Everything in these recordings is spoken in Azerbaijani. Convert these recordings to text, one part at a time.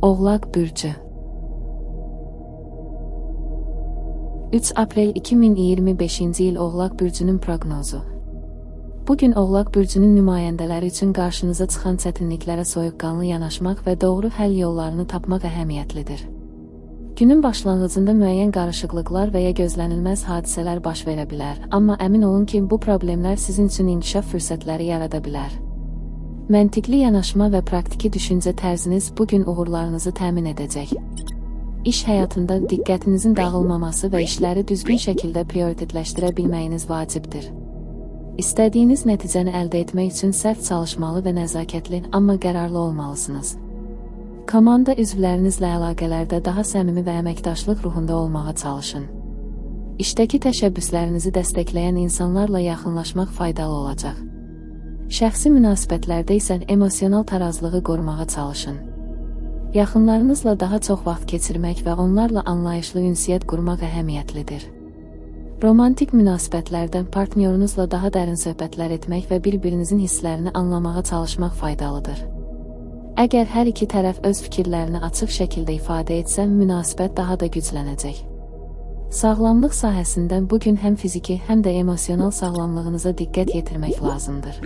Oğlaq Bürcü 3 aprel 2025-ci il Oğlaq Bürcünün proqnozu. Bugün Oğlaq Bürcünün nümayəndələri üçün qarşınıza çıxan çətinliklərə soyuqqanlı yanaşmaq və doğru həll yollarını tapmaq əhəmiyyətlidir. Günün başlanğıcında müəyyən qarışıqlıqlar və ya gözlənilməz hadisələr baş verə bilər, amma əmin olun ki, bu problemlər sizin üçün inkişaf fürsətləri yarada bilər. Məntiqli yanaşma və praktiki düşüncə tərziniz bugün uğurlarınızı təmin edəcək. İş həyatında diqqətinizin dağılmaması və işləri düzgün şəkildə prioritetləşdirə bilməyiniz vacibdir. İstədiyiniz nəticəni əldə etmək üçün sərt çalışmalı və nəzakətli, amma qərarlı olmalısınız. Komanda üzvlərinizlə əlaqələrdə daha səmimi və əməkdaşlıq ruhunda olmağa çalışın. İşdəki təşəbbüslərinizi dəstəkləyən insanlarla yaxınlaşmaq faydalı olacaq. Şəxsi münasibətlərdə isə emosional tarazlığı qorumağa çalışın. Yaxınlarınızla daha çox vaxt keçirmək və onlarla anlayışlı ünsiyyət qurmaq əhəmiyyətlidir. Romantik münasibətlərdə partnyorunuzla daha dərin söhbətlər etmək və bir-birinizin hisslərini anlamağa çalışmaq faydalıdır. Əgər hər iki tərəf öz fikirlərini açıq şəkildə ifadə etsə, münasibət daha da güclənəcək. Sağlamlıq sahəsində bugün həm fiziki, həm də emosional sağlamlığınıza diqqət yetirmək lazımdır.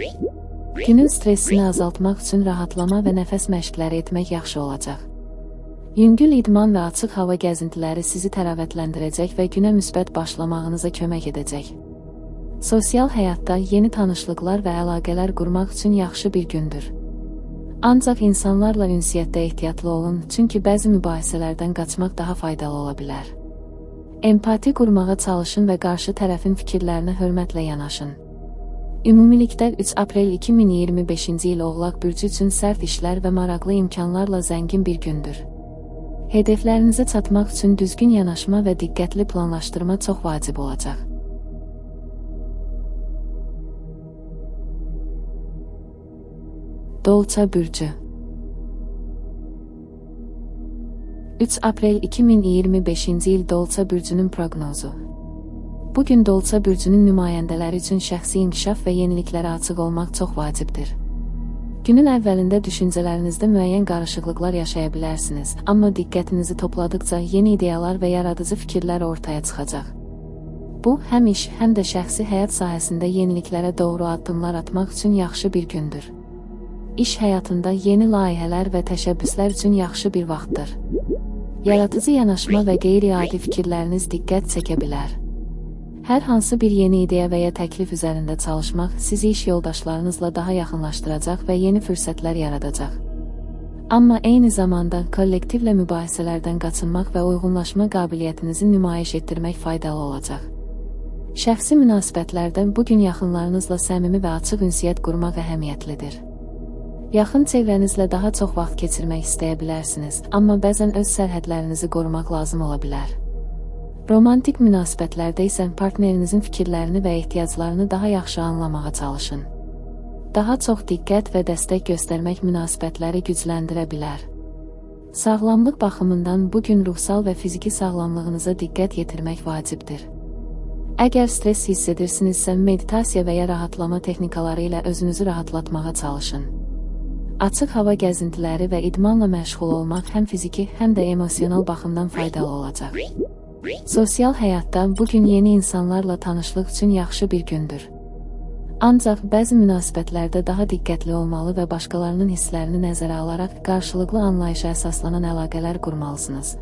Günün stressini azaltmaq üçün rahatlama və nəfəs məşqləri etmək yaxşı olacaq. Yüngül idman və açıq hava gəzintiləri sizi təravətləndirəcək və günə müsbət başlamağınıza kömək edəcək. Sosial həyatda yeni tanışlıqlar və əlaqələr qurmaq üçün yaxşı bir gündür. Ancaq insanlarla ünsiyyətdə ehtiyatlı olun, çünki bəzi mübahisələrdən qaçmaq daha faydalı ola bilər. Empati qurmağa çalışın və qarşı tərəfin fikirlərinə hörmətlə yanaşın. Ümumilikdə 3 aprel 2025-ci il Oğlaq Bürcü üçün sərt işlər və maraqlı imkanlarla zəngin bir gündür. Hedeflərinizə çatmaq üçün düzgün yanaşma və diqqətli planlaşdırma çox vacib olacaq. Dolça Bürcü 3 aprel 2025-ci il Dolça Bürcünün proqnozu. Bugün Dolça Bürcünün nümayəndələri üçün şəxsi inkişaf və yeniliklərə açıq olmaq çox vacibdir. Günün əvvəlində düşüncələrinizdə müəyyən qarışıqlıqlar yaşaya bilərsiniz, amma diqqətinizi topladıqca yeni ideyalar və yaradıcı fikirlər ortaya çıxacaq. Bu, həm iş, həm də şəxsi həyat sahəsində yeniliklərə doğru addımlar atmaq üçün yaxşı bir gündür. İş həyatında yeni layihələr və təşəbbüslər üçün yaxşı bir vaxtdır. Yaradıcı yanaşma və qeyri-adi fikirləriniz diqqət çəkə bilər. Hər hansı bir yeni ideya və ya təklif üzərində çalışmaq sizi iş yoldaşlarınızla daha yaxınlaşdıracaq və yeni fürsətlər yaradacaq. Amma eyni zamanda kollektivlə mübahisələrdən qaçınmaq və uyğunlaşma qabiliyyətinizi nümayiş etdirmək faydalı olacaq. Şəxsi münasibətlərdən bugün yaxınlarınızla səmimi və açıq ünsiyyət qurmaq əhəmiyyətlidir. Yaxın çevrənizlə daha çox vaxt keçirmək istəyə bilərsiniz, amma bəzən öz sərhədlərinizi qorumaq lazım ola bilər. Romantik münasibətlərdə isə partnerinizin fikirlərini və ehtiyaclarını daha yaxşı anlamağa çalışın. Daha çox diqqət və dəstək göstərmək münasibətləri gücləndirə bilər. Sağlamlıq baxımından bugün ruhsal və fiziki sağlamlığınıza diqqət yetirmək vacibdir. Əgər stres hiss edirsinizsə, meditasiya və ya rahatlama texnikaları ilə özünüzü rahatlatmağa çalışın. Açıq hava gəzintiləri və idmanla məşğul olmaq həm fiziki, həm də emosional baxımdan faydalı olacaq. Sosial həyatda bugün yeni insanlarla tanışlıq üçün yaxşı bir gündür. Ancaq bəzi münasibətlərdə daha diqqətli olmalı və başqalarının hisslərini nəzərə alaraq qarşılıqlı anlayışa əsaslanan əlaqələr qurmalısınız.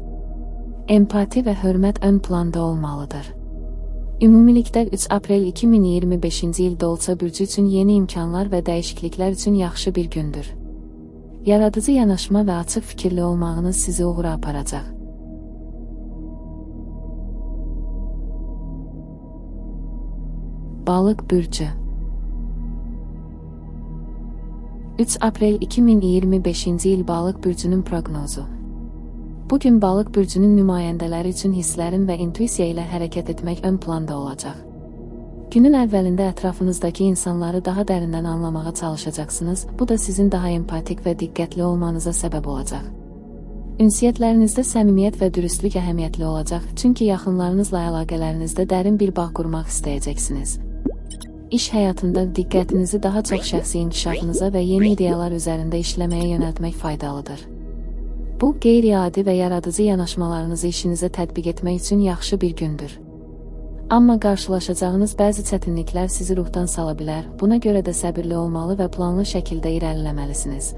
Empati və hörmət ön planda olmalıdır. Ümumilikdə 3 aprel 2025-ci il Dolça Bürcü üçün yeni imkanlar və dəyişikliklər üçün yaxşı bir gündür. Yaradıcı yanaşma və açıq fikirli olmağınız sizi uğura aparacaq. Balıq Bürcü 3 aprel 2025-ci il Balıq Bürcünün proqnozu. Bugün Balıq Bürcünün nümayəndələri üçün hisslərin və intuisiya ilə hərəkət etmək ön planda olacaq. Günün əvvəlində ətrafınızdakı insanları daha dərindən anlamağa çalışacaqsınız, bu da sizin daha empatik və diqqətli olmanıza səbəb olacaq. Ünsiyyətlərinizdə səmimiyyət və dürüstlük əhəmiyyətli olacaq, çünki yaxınlarınızla əlaqələrinizdə dərin bir bağ qurmaq istəyəcəksiniz. İş həyatında diqqətinizi daha çox şəxsi inkişafınıza və yeni ideyalar üzərində işləməyə yönəltmək faydalıdır. Bu, qeyri-adi və yaradıcı yanaşmalarınızı işinizə tətbiq etmək üçün yaxşı bir gündür. Amma qarşılaşacağınız bəzi çətinliklər sizi ruhdan sala bilər, buna görə də səbirli olmalı və planlı şəkildə irəliləməlisiniz.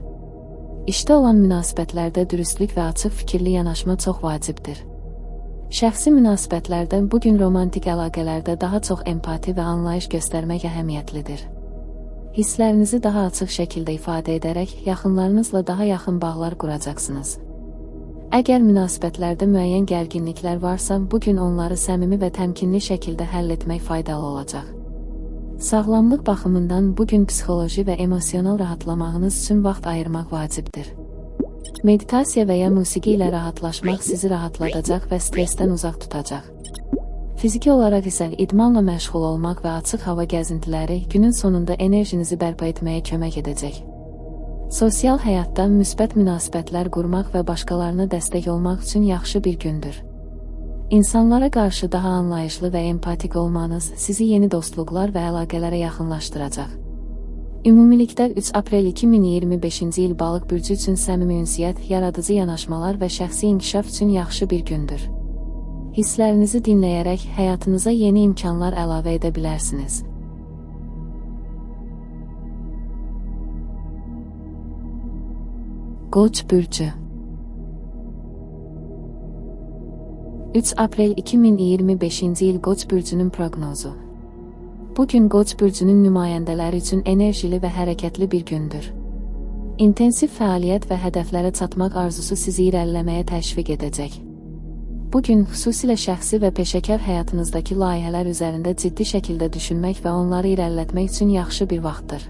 İşdə olan münasibətlərdə dürüstlük və açıq fikirli yanaşma çox vacibdir. Şəxsi münasibətlərdən bugün romantik əlaqələrdə daha çox empati və anlayış göstərmək əhəmiyyətlidir. Hisslərinizi daha açıq şəkildə ifadə edərək yaxınlarınızla daha yaxın bağlar quracaqsınız. Əgər münasibətlərdə müəyyən gərginliklər varsa, bugün onları səmimi və təmkinli şəkildə həll etmək faydalı olacaq. Sağlamlıq baxımından bugün psixoloji və emosional rahatlamağınız üçün vaxt ayırmaq vacibdir. Meditasiya və ya musiqi ilə rahatlaşmaq sizi rahatladacaq və stressdən uzaq tutacaq. Fiziki olaraq isə idmanla məşğul olmaq və açıq hava gəzintiləri günün sonunda enerjinizi bərpa etməyə kömək edəcək. Sosial həyatda müsbət münasibətlər qurmaq və başqalarına dəstək olmaq üçün yaxşı bir gündür. İnsanlara qarşı daha anlayışlı və empatik olmanız sizi yeni dostluqlar və əlaqələrə yaxınlaşdıracaq. Ümumilikdə 3 aprel 2025-ci il Balıq bürcü üçün səmimi ünsiyyət, yaradıcı yanaşmalar və şəxsi inkişaf üçün yaxşı bir gündür. Hisslərinizi dinləyərək həyatınıza yeni imkanlar əlavə edə bilərsiniz. Qoç bürcü 3 aprel 2025-ci il Qoç bürcünün proqnozu. Bugün Qoç bürcünün nümayəndələri üçün enerjili və hərəkətli bir gündür. İntensiv fəaliyyət və hədəflərə çatmaq arzusu sizi irəliləməyə təşviq edəcək. Bugün xüsusilə şəxsi və peşəkar həyatınızdakı layihələr üzərində ciddi şəkildə düşünmək və onları irəlilətmək üçün yaxşı bir vaxtdır.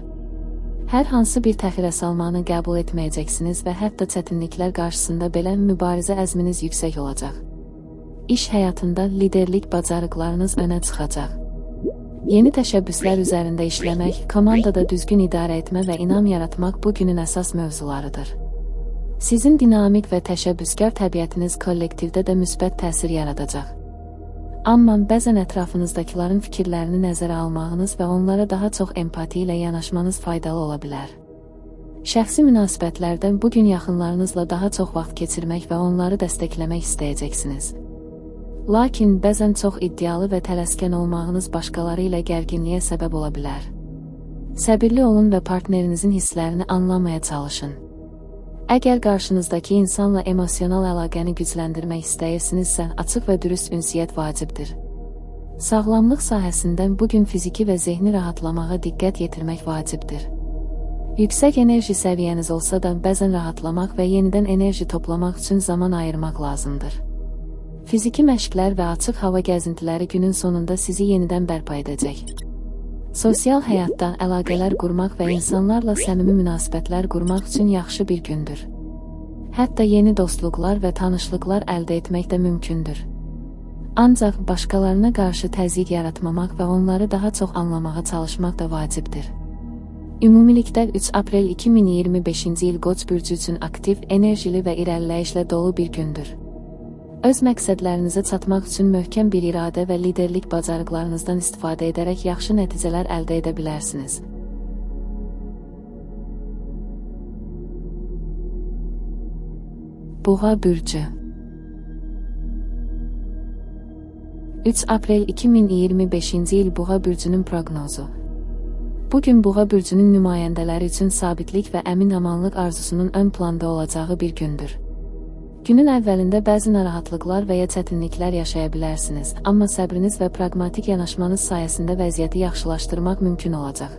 Hər hansı bir təxirə salmanı qəbul etməyəcəksiniz və hətta çətinliklər qarşısında belə mübarizə əzminiz yüksək olacaq. İş həyatında liderlik bacarıqlarınız önə çıxacaq. Yeni təşəbbüslər üzərində işləmək, komandada düzgün idarə etmə və inam yaratmaq bugünün əsas mövzularıdır. Sizin dinamik və təşəbbüskar təbiətiniz kollektivdə də müsbət təsir yaradacaq. Amma bəzən ətrafınızdakilərin fikirlərini nəzərə almağınız və onlara daha çox empati ilə yanaşmanız faydalı ola bilər. Şəxsi münasibətlərdən bugün yaxınlarınızla daha çox vaxt keçirmək və onları dəstəkləmək istəyəcəksiniz. Lakin bəzən çox iddialı və tələskən olmağınız başqaları ilə gərginliyə səbəb ola bilər. Səbirli olun və partnerinizin hisslərini anlamaya çalışın. Əgər qarşınızdakı insanla emosional əlaqəni gücləndirmək istəyirsinizsə, açıq və dürüst ünsiyyət vacibdir. Sağlamlıq sahəsindən bugün fiziki və zehni rahatlamağa diqqət yetirmək vacibdir. Yüksək enerji səviyyəniz olsa da bəzən rahatlamaq və yenidən enerji toplamaq üçün zaman ayırmaq lazımdır. Fiziki məşqlər və açıq hava gəzintiləri günün sonunda sizi yenidən bərpa edəcək. Sosial həyatda əlaqələr qurmaq və insanlarla səmimi münasibətlər qurmaq üçün yaxşı bir gündür. Hətta yeni dostluqlar və tanışlıqlar əldə etmək də mümkündür. Ancaq başqalarına qarşı təzyiq yaratmamaq və onları daha çox anlamağa çalışmaq da vacibdir. Ümumilikdə 3 aprel 2025-ci il Qoç bürcü üçün aktiv, enerjili və irəliləyişlə dolu bir gündür. Öz məqsədlərinizə çatmaq üçün möhkəm bir iradə və liderlik bacarıqlarınızdan istifadə edərək yaxşı nəticələr əldə edə bilərsiniz. Boğa bürcü 3 aprel 2025-ci il Boğa bürcünün proqnozu. Bugün Boğa bürcünün nümayəndələri üçün sabitlik və əmin-amanlıq arzusunun ön planda olacağı bir gündür. Günün əvvəlində bəzi narahatlıqlar və ya çətinliklər yaşaya bilərsiniz, amma səbriniz və praqmatik yanaşmanız sayəsində vəziyyəti yaxşılaşdırmaq mümkün olacaq.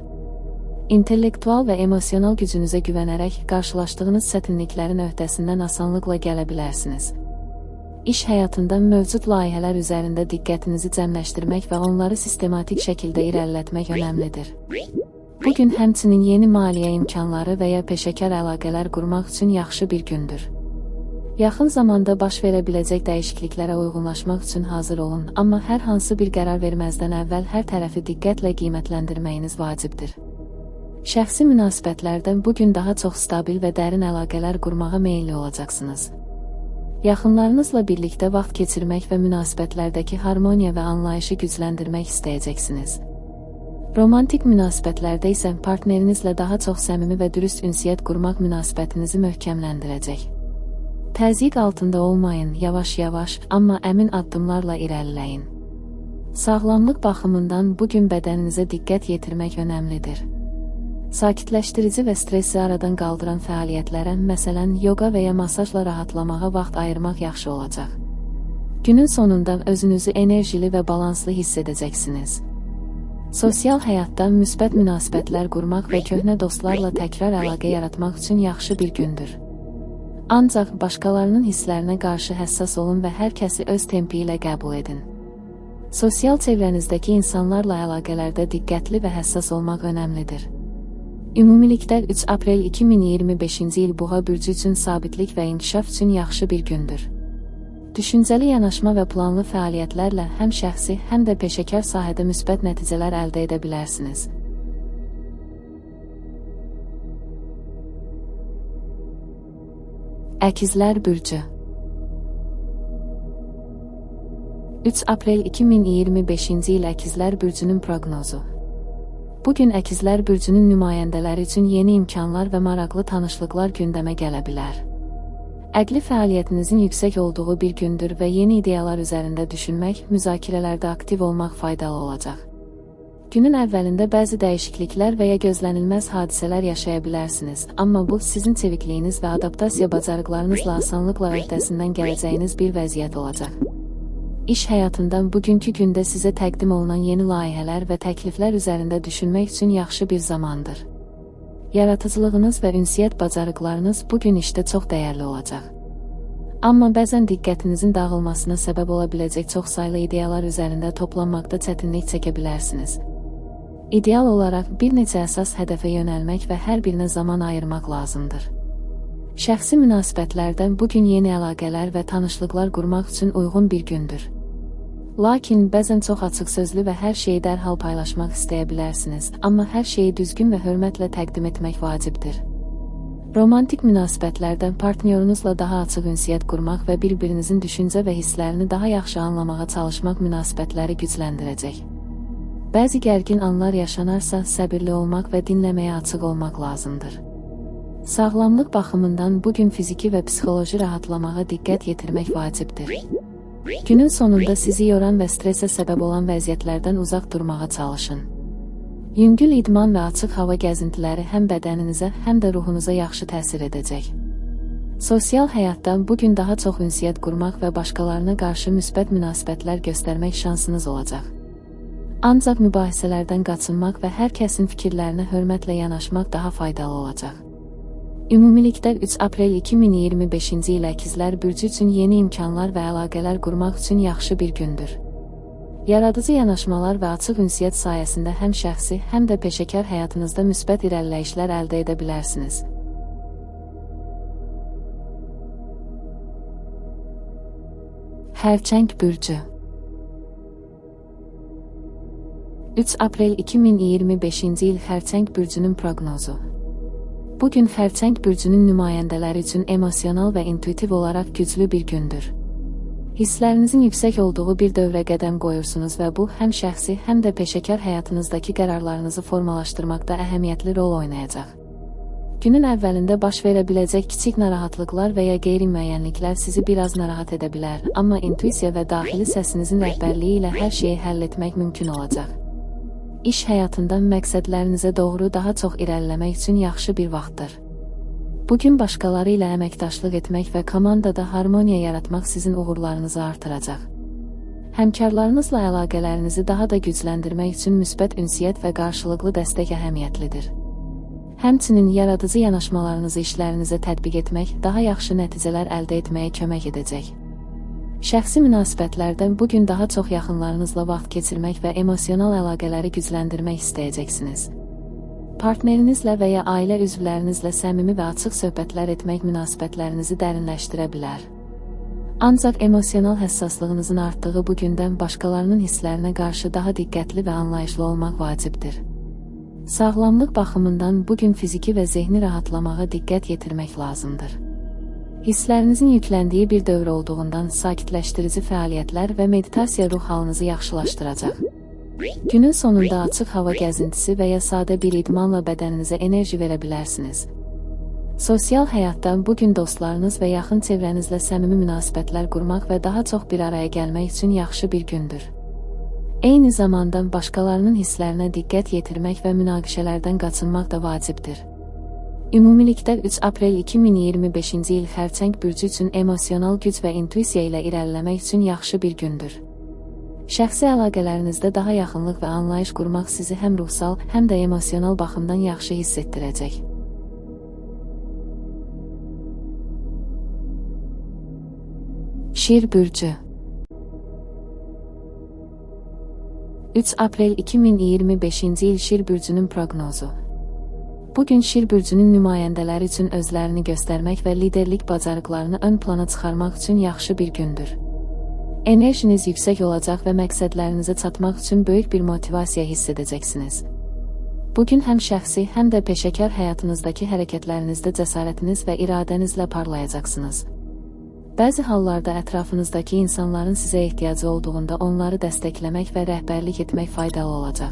İntellektual və emosional gücünüzə güvənərək qarşılaşdığınız çətinliklərin öhdəsindən asanlıqla gələ bilərsiniz. İş həyatında mövcud layihələr üzərində diqqətinizi cəmləşdirmək və onları sistematik şəkildə irəlilətmək önəmlidir. Bugün həmçinin yeni maliyyə imkanları və ya peşəkar əlaqələr qurmaq üçün yaxşı bir gündür. Yaxın zamanda baş verə biləcək dəyişikliklərə uyğunlaşmaq üçün hazır olun, amma hər hansı bir qərar verməzdən əvvəl hər tərəfi diqqətlə qiymətləndirməyiniz vacibdir. Şəxsi münasibətlərdən bugün daha çox stabil və dərin əlaqələr qurmağa meyilli olacaqsınız. Yaxınlarınızla birlikdə vaxt keçirmək və münasibətlərdəki harmoniya və anlayışı gücləndirmək istəyəcəksiniz. Romantik münasibətlərdə isə partnerinizlə daha çox səmimi və dürüst ünsiyyət qurmaq münasibətinizi möhkəmləndirəcək. Təzyiq altında olmayın, yavaş-yavaş, amma əmin addımlarla irəliləyin. Sağlamlıq baxımından bugün bədəninizə diqqət yetirmək önəmlidir. Sakitləşdirici və stressi aradan qaldıran fəaliyyətlərə, məsələn, yoga və ya masajla rahatlamağa vaxt ayırmaq yaxşı olacaq. Günün sonunda özünüzü enerjili və balanslı hiss edəcəksiniz. Sosial həyatda müsbət münasibətlər qurmaq və köhnə dostlarla təkrar əlaqə yaratmaq üçün yaxşı bir gündür. Ancaq başqalarının hisslərinə qarşı həssas olun və hər kəsi öz tempi ilə qəbul edin. Sosial çevrənizdəki insanlarla əlaqələrdə diqqətli və həssas olmaq önəmlidir. Ümumilikdə 3 aprel 2025-ci il Boğa bürcü üçün sabitlik və inkişaf üçün yaxşı bir gündür. Düşüncəli yanaşma və planlı fəaliyyətlərlə həm şəxsi, həm də peşəkar sahədə müsbət nəticələr əldə edə bilərsiniz. Əkizlər bürcü 3 aprel 2025-ci il Əkizlər bürcünün proqnozu. Bugün Əkizlər bürcünün nümayəndələri üçün yeni imkanlar və maraqlı tanışlıqlar gündəmə gələ bilər. Əqli fəaliyyətinizin yüksək olduğu bir gündür və yeni ideyalar üzərində düşünmək, müzakirələrdə aktiv olmaq faydalı olacaq. Günün əvvəlində bəzi dəyişikliklər və ya gözlənilməz hadisələr yaşaya bilərsiniz, amma bu sizin çevikliyiniz və adaptasiya bacarıqlarınızla asanlıqla öhdəsindən gələcəyiniz bir vəziyyət olacaq. İş həyatından bugünkü gündə sizə təqdim olunan yeni layihələr və təkliflər üzərində düşünmək üçün yaxşı bir zamandır. Yaradıcılığınız və ünsiyyət bacarıqlarınız bugün işdə çox dəyərli olacaq. Amma bəzən diqqətinizin dağılmasına səbəb ola biləcək çox saylı ideyalar üzərində toplanmaqda çətinlik çəkə bilərsiniz. İdeal olaraq bir neçə əsas hədəfə yönəlmək və hər birinə zaman ayırmaq lazımdır. Şəxsi münasibətlərdən bugün yeni əlaqələr və tanışlıqlar qurmaq üçün uyğun bir gündür. Lakin bəzən çox açıq sözlü və hər şeyi dərhal paylaşmaq istəyə bilərsiniz, amma hər şeyi düzgün və hörmətlə təqdim etmək vacibdir. Romantik münasibətlərdən partnyorunuzla daha açıq ünsiyyət qurmaq və bir-birinizin düşüncə və hisslərini daha yaxşı anlamağa çalışmaq münasibətləri gücləndirəcək. Bəzi gərgin anlar yaşanarsa, səbirli olmaq və dinləməyə açıq olmaq lazımdır. Sağlamlıq baxımından bugün fiziki və psixoloji rahatlamağa diqqət yetirmək vacibdir. Günün sonunda sizi yoran və stresə səbəb olan vəziyyətlərdən uzaq durmağa çalışın. Yüngül idman və açıq hava gəzintiləri həm bədəninizə, həm də ruhunuza yaxşı təsir edəcək. Sosial həyatdan bugün daha çox ünsiyyət qurmaq və başqalarına qarşı müsbət münasibətlər göstərmək şansınız olacaq. Ancaq mübahisələrdən qaçınmaq və hər kəsin fikirlərinə hörmətlə yanaşmaq daha faydalı olacaq. Ümumilikdə 3 aprel 2025-ci il Əkizlər bürcü üçün yeni imkanlar və əlaqələr qurmaq üçün yaxşı bir gündür. Yaradıcı yanaşmalar və açıq ünsiyyət sayəsində həm şəxsi, həm də peşəkar həyatınızda müsbət irəliləyişlər əldə edə bilərsiniz. Xərçəng bürcü 3 aprel 2025-ci il Xərçəng bürcünün proqnozu. Bugün Xərçəng bürcünün nümayəndələri üçün emosional və intuitiv olaraq güclü bir gündür. Hisslərinizin yüksək olduğu bir dövrə qədəm qoyursunuz və bu, həm şəxsi, həm də peşəkar həyatınızdakı qərarlarınızı formalaşdırmaqda əhəmiyyətli rol oynayacaq. Günün əvvəlində baş verə biləcək kiçik narahatlıqlar və ya qeyri-müəyyənliklər sizi biraz narahat edə bilər, amma intuisiya və daxili səsinizin rəhbərliyi ilə hər şeyi həll etmək mümkün olacaq. İş həyatından məqsədlərinizə doğru daha çox irəliləmək üçün yaxşı bir vaxtdır. Bugün başqaları ilə əməkdaşlıq etmək və komandada harmoniya yaratmaq sizin uğurlarınızı artıracaq. Həmkarlarınızla əlaqələrinizi daha da gücləndirmək üçün müsbət ünsiyyət və qarşılıqlı dəstək əhəmiyyətlidir. Həmçinin yaradıcı yanaşmalarınızı işlərinizə tətbiq etmək daha yaxşı nəticələr əldə etməyə kömək edəcək. Şəxsi münasibətlərdən bugün daha çox yaxınlarınızla vaxt keçirmək və emosional əlaqələri gücləndirmək istəyəcəksiniz. Partnerinizlə və ya ailə üzvlərinizlə səmimi və açıq söhbətlər etmək münasibətlərinizi dərinləşdirə bilər. Ancaq emosional həssaslığınızın artdığı bu gündən başqalarının hisslərinə qarşı daha diqqətli və anlayışlı olmaq vacibdir. Sağlamlıq baxımından bugün fiziki və zehni rahatlamağa diqqət yetirmək lazımdır. Hisslərinizin yükləndiyi bir dövr olduğundan sakitləşdirici fəaliyyətlər və meditasiya ruh halınızı yaxşılaşdıracaq. Günün sonunda açıq hava gəzintisi və ya sadə bir idmanla bədəninizə enerji verə bilərsiniz. Sosial həyatda bugün dostlarınız və yaxın çevrənizlə səmimi münasibətlər qurmaq və daha çox bir araya gəlmək üçün yaxşı bir gündür. Eyni zamanda başqalarının hisslərinə diqqət yetirmək və münaqişələrdən qaçınmaq da vacibdir. Ümumilikdə 3 aprel 2025-ci il xərçəng bürcü üçün emosional güc və intuisiya ilə irəliləmək üçün yaxşı bir gündür. Şəxsi əlaqələrinizdə daha yaxınlıq və anlayış qurmaq sizi həm ruhsal, həm də emosional baxımdan yaxşı hiss etdirəcək. Şir bürcü 3 aprel 2025-ci il Şir bürcünün proqnozu. Bugün Şir bürcünün nümayəndələri üçün özlərini göstərmək və liderlik bacarıqlarını ön plana çıxarmaq üçün yaxşı bir gündür. Enerjiniz yüksək olacaq və məqsədlərinizə çatmaq üçün böyük bir motivasiya hiss edəcəksiniz. Bugün həm şəxsi, həm də peşəkar həyatınızdakı hərəkətlərinizdə cəsarətiniz və iradənizlə parlayacaqsınız. Bəzi hallarda ətrafınızdakı insanların sizə ehtiyacı olduğunda onları dəstəkləmək və rəhbərlik etmək faydalı olacaq.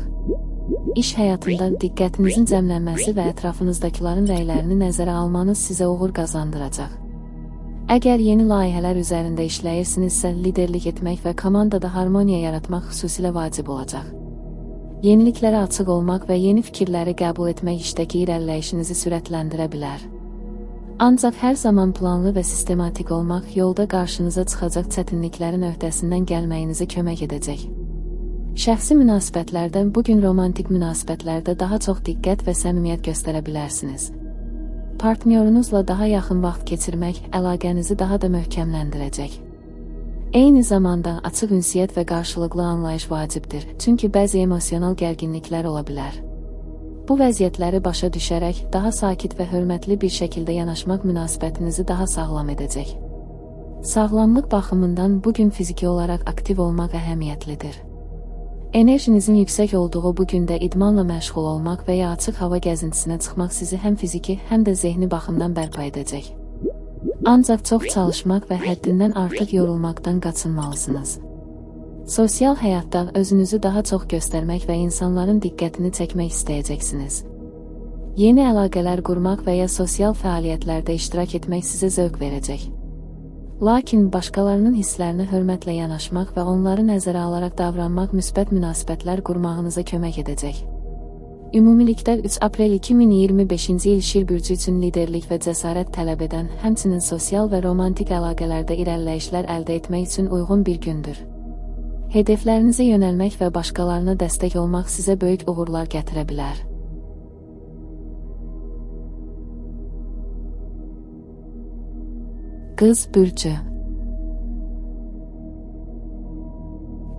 İş həyatında diqqətinizin cəmlənməsi və ətrafınızdakıların rəylərini nəzərə almanız sizə uğur qazandıracaq. Əgər yeni layihələr üzərində işləyirsinizsə, liderlik etmək və komandada harmoniya yaratmaq xüsusilə vacib olacaq. Yeniliklərə açıq olmaq və yeni fikirləri qəbul etmək işdəki irəliləyişinizi sürətləndirə bilər. Ancaq hər zaman planlı və sistematik olmaq yolda qarşınıza çıxacaq çətinliklərin öhdəsindən gəlməyinizə kömək edəcək. Şəxsi münasibətlərdən bugün romantik münasibətlərdə daha çox diqqət və səmimiyyət göstərə bilərsiniz. Partnyorunuzla daha yaxın vaxt keçirmək əlaqənizi daha da möhkəmləndirəcək. Eyni zamanda açıq ünsiyyət və qarşılıqlı anlayış vacibdir, çünki bəzi emosional gərginliklər ola bilər. Bu vəziyyətləri başa düşərək, daha sakit və hörmətli bir şəkildə yanaşmaq münasibətinizi daha sağlam edəcək. Sağlamlıq baxımından bugün fiziki olaraq aktiv olmaq əhəmiyyətlidir. Enerjinizin yüksək olduğu bu gündə idmanla məşğul olmaq və ya açıq hava gəzintisinə çıxmaq sizi həm fiziki, həm də zehni baxımdan bərpa edəcək. Ancaq çox çalışmaq və həddindən artıq yorulmaqdan qaçınmalısınız. Sosial həyatda özünüzü daha çox göstərmək və insanların diqqətini çəkmək istəyəcəksiniz. Yeni əlaqələr qurmaq və ya sosial fəaliyyətlərdə iştirak etmək sizə zövq verəcək. Lakin başqalarının hisslərinə hörmətlə yanaşmaq və onları nəzərə alaraq davranmaq müsbət münasibətlər qurmağınıza kömək edəcək. Ümumilikdə 3 aprel 2025-ci il Şir bürcü üçün liderlik və cəsarət tələb edən, həmçinin sosial və romantik əlaqələrdə irəliləyişlər əldə etmək üçün uyğun bir gündür. Hedeflərinizə yönəlmək və başqalarına dəstək olmaq sizə böyük uğurlar gətirə bilər. Qız bürcü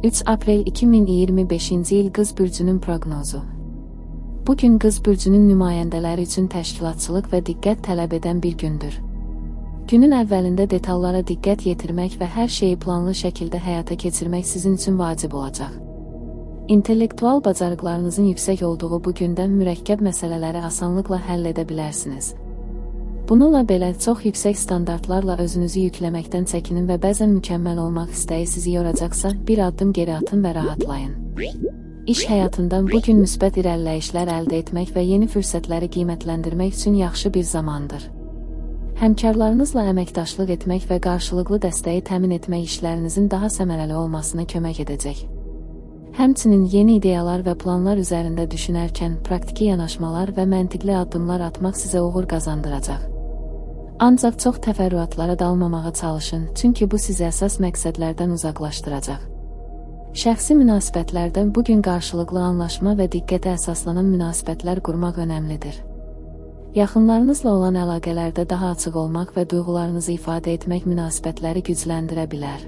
3 aprel 2025-ci il Qız bürcünün proqnozu. Bugün Qız bürcünün nümayəndələri üçün təşkilatçılıq və diqqət tələb edən bir gündür. Günün əvvəlində detallara diqqət yetirmək və hər şeyi planlı şəkildə həyata keçirmək sizin üçün vacib olacaq. İntellektual bacarıqlarınızın yüksək olduğu bu gündə mürəkkəb məsələləri asanlıqla həll edə bilərsiniz. Bununla belə çox yüksək standartlarla özünüzü yükləməkdən çəkinin və bəzən mükəmməl olmaq istəyi sizi yoracaqsa, bir addım geri atın və rahatlayın. İş həyatından bugün müsbət irəliləyişlər əldə etmək və yeni fürsətləri qiymətləndirmək üçün yaxşı bir zamandır. Həmkarlarınızla əməkdaşlıq etmək və qarşılıqlı dəstəyi təmin etmək işlərinizin daha səmərəli olmasına kömək edəcək. Həmçinin yeni ideyalar və planlar üzərində düşünərkən praktiki yanaşmalar və məntiqli addımlar atmaq sizə uğur qazandıracaq. Ancaq çox təfərrüatlara dalmamağa çalışın, çünki bu sizi əsas məqsədlərdən uzaqlaşdıracaq. Şəxsi münasibətlərdən bugün qarşılıqlı anlaşma və diqqətə əsaslanan münasibətlər qurmaq önəmlidir. Yaxınlarınızla olan əlaqələrdə daha açıq olmaq və duyğularınızı ifadə etmək münasibətləri gücləndirə bilər.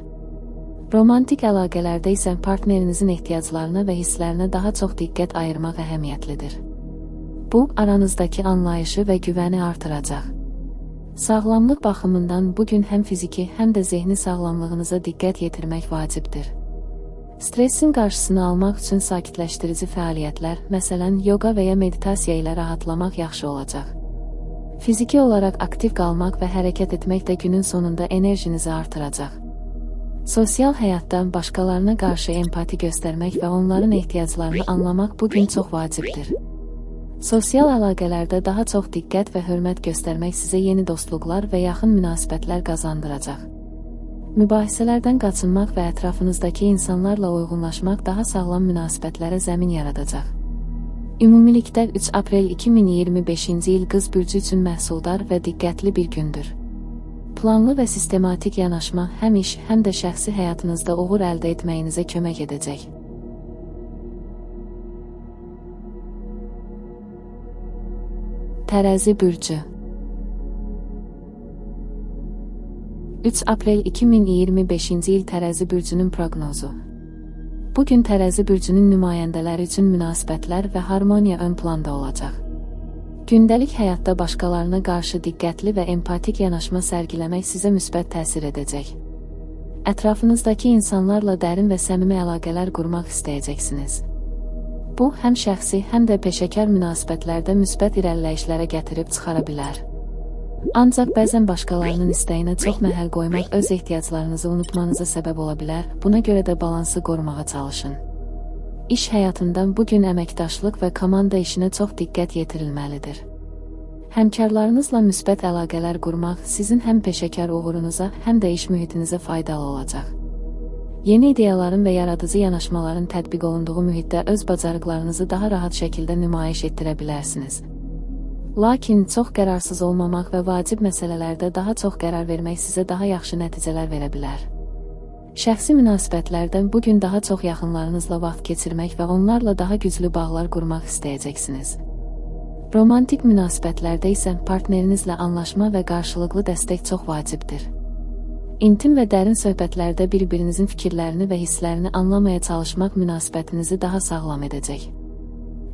Romantik əlaqələrdə isə partnerinizin ehtiyaclarına və hisslərinə daha çox diqqət ayırmaq əhəmiyyətlidir. Bu, aranızdakı anlayışı və güvəni artıracaq. Sağlamlıq baxımından bugün həm fiziki, həm də zehni sağlamlığınıza diqqət yetirmək vacibdir. Stressin qarşısını almaq üçün sakitləşdirici fəaliyyətlər, məsələn, yoga və ya meditasiya ilə rahatlamaq yaxşı olacaq. Fiziki olaraq aktiv qalmaq və hərəkət etmək də günün sonunda enerjinizi artıracaq. Sosial həyatdan başqalarına qarşı empati göstərmək və onların ehtiyaclarını anlamaq bugün çox vacibdir. Sosial əlaqələrdə daha çox diqqət və hörmət göstərmək sizə yeni dostluqlar və yaxın münasibətlər qazandıracaq. Mübahisələrdən qaçınmaq və ətrafınızdakı insanlarla uyğunlaşmaq daha sağlam münasibətlərə zəmin yaradacaq. Ümumilikdə 3 aprel 2025-ci il Qız bürcü üçün məhsuldar və diqqətli bir gündür. Planlı və sistematik yanaşma həm iş, həm də şəxsi həyatınızda uğur əldə etməyinizə kömək edəcək. Tərəzi bürcü 3 aprel 2025-ci il Tərəzi bürcünün proqnozu. Bugün Tərəzi bürcünün nümayəndələri üçün münasibətlər və harmoniya ön planda olacaq. Gündəlik həyatda başqalarına qarşı diqqətli və empatik yanaşma sərgiləmək sizə müsbət təsir edəcək. Ətrafınızdakı insanlarla dərin və səmimi əlaqələr qurmaq istəyəcəksiniz. Bu, həm şəxsi, həm də peşəkar münasibətlərdə müsbət irəliləyişlərə gətirib çıxara bilər. Ancaq bəzən başqalarının istəyinə çox məhəl qoymaq öz ehtiyaclarınızı unutmanıza səbəb ola bilər, buna görə də balansı qorumağa çalışın. İş həyatından bugün əməkdaşlıq və komanda işinə çox diqqət yetirilməlidir. Həmkarlarınızla müsbət əlaqələr qurmaq sizin həm peşəkar uğurunuza, həm də iş mühitinizə faydalı olacaq. Yeni ideyaların və yaradıcı yanaşmaların tətbiq olunduğu mühitdə öz bacarıqlarınızı daha rahat şəkildə nümayiş etdirə bilərsiniz. Lakin çox qərarsız olmamaq və vacib məsələlərdə daha çox qərar vermək sizə daha yaxşı nəticələr verə bilər. Şəxsi münasibətlərdən bugün daha çox yaxınlarınızla vaxt keçirmək və onlarla daha güclü bağlar qurmaq istəyəcəksiniz. Romantik münasibətlərdə isə partnerinizlə anlaşma və qarşılıqlı dəstək çox vacibdir. İntim və dərin söhbətlərdə bir-birinizin fikirlərini və hisslərini anlamaya çalışmaq münasibətinizi daha sağlam edəcək.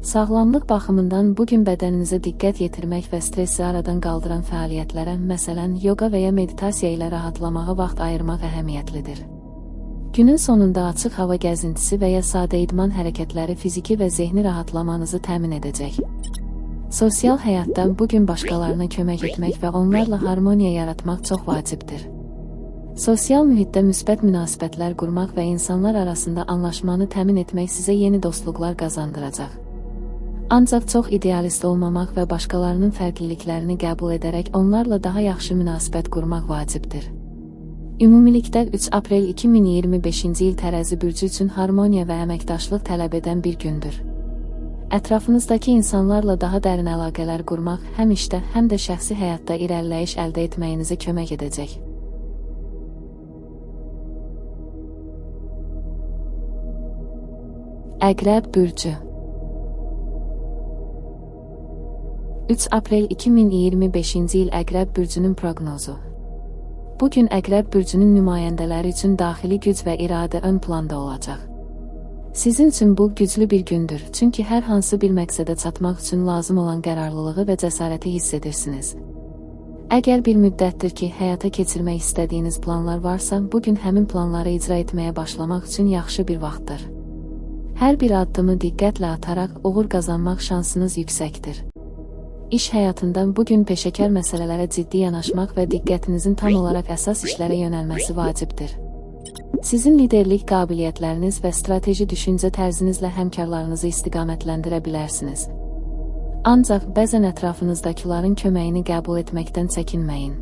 Sağlamlıq baxımından bugün bədəninizə diqqət yetirmək və stressi aradan qaldıran fəaliyyətlərə, məsələn, yoga və ya meditasiya ilə rahatlamağa vaxt ayırmaq əhəmiyyətlidir. Günün sonunda açıq hava gəzintisi və ya sadə idman hərəkətləri fiziki və zehni rahatlamanızı təmin edəcək. Sosial həyatdan bugün başqalarına kömək etmək və onlarla harmoniya yaratmaq çox vacibdir. Sosial mühitdə müsbət münasibətlər qurmaq və insanlar arasında anlaşmanı təmin etmək sizə yeni dostluqlar qazandıracaq. Ancaq çox idealist olmamaq və başqalarının fərqliliklərini qəbul edərək onlarla daha yaxşı münasibət qurmaq vacibdir. Ümumilikdə 3 aprel 2025-ci il Tərəzi bürcü üçün harmoniya və əməkdaşlıq tələb edən bir gündür. Ətrafınızdakı insanlarla daha dərin əlaqələr qurmaq həm işdə, həm də şəxsi həyatda irəliləyiş əldə etməyinizə kömək edəcək. Əqrəb bürcü 3 aprel 2025-ci il Əqrəb bürcünün proqnozu. Bugün Əqrəb bürcünün nümayəndələri üçün daxili güc və iradə ön planda olacaq. Sizin üçün bu güclü bir gündür, çünki hər hansı bir məqsədə çatmaq üçün lazım olan qərarlılığı və cəsarəti hiss edirsiniz. Əgər bir müddətdir ki, həyata keçirmək istədiyiniz planlar varsa, bugün həmin planları icra etməyə başlamaq üçün yaxşı bir vaxtdır. Hər bir addımı diqqətlə ataraq uğur qazanmaq şansınız yüksəkdir. İş həyatından bugün peşəkar məsələlərə ciddi yanaşmaq və diqqətinizin tam olaraq əsas işlərə yönəlməsi vacibdir. Sizin liderlik qabiliyyətləriniz və strateji düşüncə tərzinizlə həmkarlarınızı istiqamətləndirə bilərsiniz. Ancaq bəzən ətrafınızdakıların köməyini qəbul etməkdən çəkinməyin.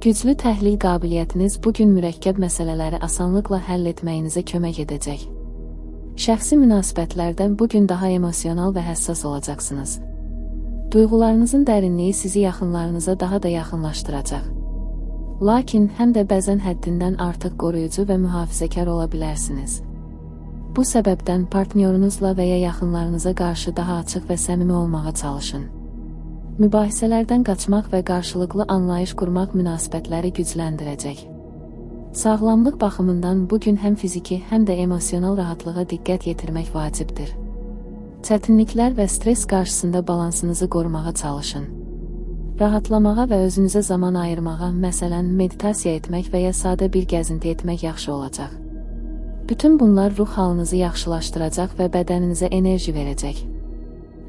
Güclü təhlil qabiliyyətiniz bugün mürəkkəb məsələləri asanlıqla həll etməyinizə kömək edəcək. Şəxsi münasibətlərdən bugün daha emosional və həssas olacaqsınız. Duyğularınızın dərinliyi sizi yaxınlarınıza daha da yaxınlaşdıracaq. Lakin həm də bəzən həddindən artıq qoruyucu və mühafizəkar ola bilərsiniz. Bu səbəbdən partnyorunuzla və ya yaxınlarınıza qarşı daha açıq və səmimi olmağa çalışın. Mübahisələrdən qaçmaq və qarşılıqlı anlayış qurmaq münasibətləri gücləndirəcək. Sağlamlıq baxımından bugün həm fiziki, həm də emosional rahatlığa diqqət yetirmək vacibdir. Çətinliklər və stres qarşısında balansınızı qorumağa çalışın. Rahatlamağa və özünüzə zaman ayırmağa, məsələn, meditasiya etmək və ya sadə bir gəzinti etmək yaxşı olacaq. Bütün bunlar ruh halınızı yaxşılaşdıracaq və bədəninizə enerji verəcək.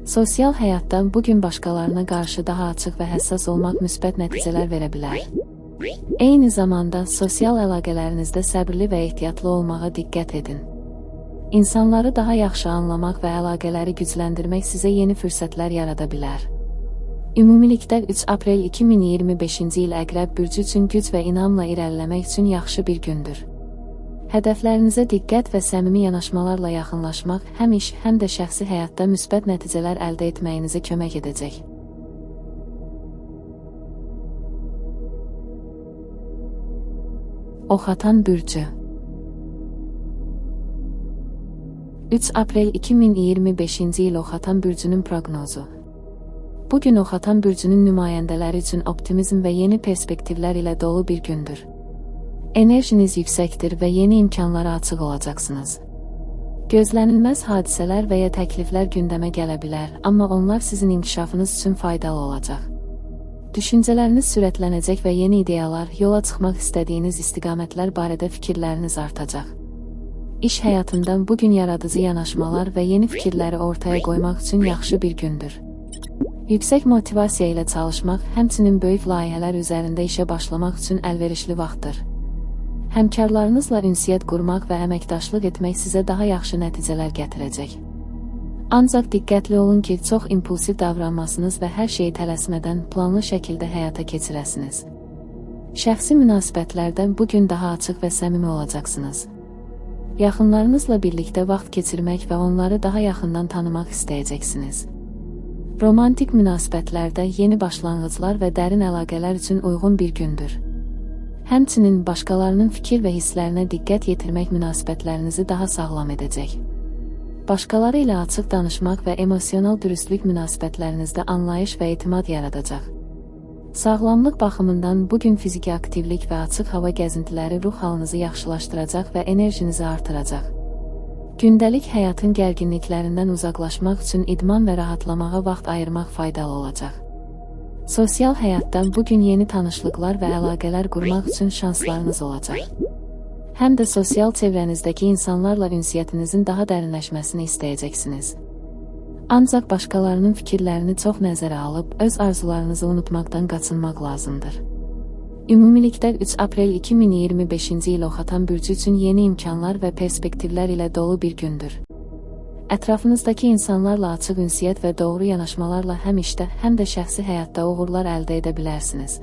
Sosial həyatdan bugün başqalarına qarşı daha açıq və həssas olmaq müsbət nəticələr verə bilər. Eyni zamanda sosial əlaqələrinizdə səbirli və ehtiyatlı olmağa diqqət edin. İnsanları daha yaxşı anlamaq və əlaqələri gücləndirmək sizə yeni fürsətlər yarada bilər. Ümumilikdə 3 aprel 2025-ci il Əqrəb bürcü üçün güc və inamla irəliləmək üçün yaxşı bir gündür. Hədəflərinizə diqqət və səmimi yanaşmalarla yaxınlaşmaq həm iş, həm də şəxsi həyatda müsbət nəticələr əldə etməyinizə kömək edəcək. Oxatan bürcü 3 aprel 2025-ci il Oxatan bürcünün proqnozu. Bugün Oxatan bürcünün nümayəndələri üçün optimizm və yeni perspektivlər ilə dolu bir gündür. Enerjiniz yüksəkdir və yeni imkanlara açıq olacaqsınız. Gözlənilməz hadisələr və ya təkliflər gündəmə gələ bilər, amma onlar sizin inkişafınız üçün faydalı olacaq. Düşüncələriniz sürətlənəcək və yeni ideyalar, yola çıxmaq istədiyiniz istiqamətlər barədə fikirləriniz artacaq. İş həyatından bugün yaradıcı yanaşmalar və yeni fikirləri ortaya qoymaq üçün yaxşı bir gündür. Yüksək motivasiya ilə çalışmaq, həmçinin böyük layihələr üzərində işə başlamaq üçün əlverişli vaxtdır. Həmkarlarınızla ünsiyyət qurmaq və əməkdaşlıq etmək sizə daha yaxşı nəticələr gətirəcək. Ancaq diqqətli olun ki, çox impulsiv davranmasınız və hər şeyi tələsmədən planlı şəkildə həyata keçirəsiniz. Şəxsi münasibətlərdən bugün daha açıq və səmimi olacaqsınız. Yaxınlarınızla birlikdə vaxt keçirmək və onları daha yaxından tanımaq istəyəcəksiniz. Romantik münasibətlərdə yeni başlanğıclar və dərin əlaqələr üçün uyğun bir gündür. Həmçinin başqalarının fikir və hisslərinə diqqət yetirmək münasibətlərinizi daha sağlam edəcək. Başqaları ilə açıq danışmaq və emosional dürüstlük münasibətlərinizdə anlayış və etimad yaradacaq. Sağlamlıq baxımından bugün fiziki aktivlik və açıq hava gəzintiləri ruh halınızı yaxşılaşdıracaq və enerjinizi artıracaq. Gündəlik həyatın gərginliklərindən uzaqlaşmaq üçün idman və rahatlamağa vaxt ayırmaq faydalı olacaq. Sosial həyatdan bugün yeni tanışlıqlar və əlaqələr qurmaq üçün şanslarınız olacaq. Həm də sosial çevrənizdəki insanlarla ünsiyyətinizin daha dərinləşməsini istəyəcəksiniz. Ancaq başqalarının fikirlərini çox nəzərə alıb, öz arzularınızı unutmaqdan qaçınmaq lazımdır. Ümumilikdə 3 aprel 2025-ci il Oxatan bürcü üçün yeni imkanlar və perspektivlər ilə dolu bir gündür. Ətrafınızdakı insanlarla açıq ünsiyyət və doğru yanaşmalarla həm işdə, həm də şəxsi həyatda uğurlar əldə edə bilərsiniz.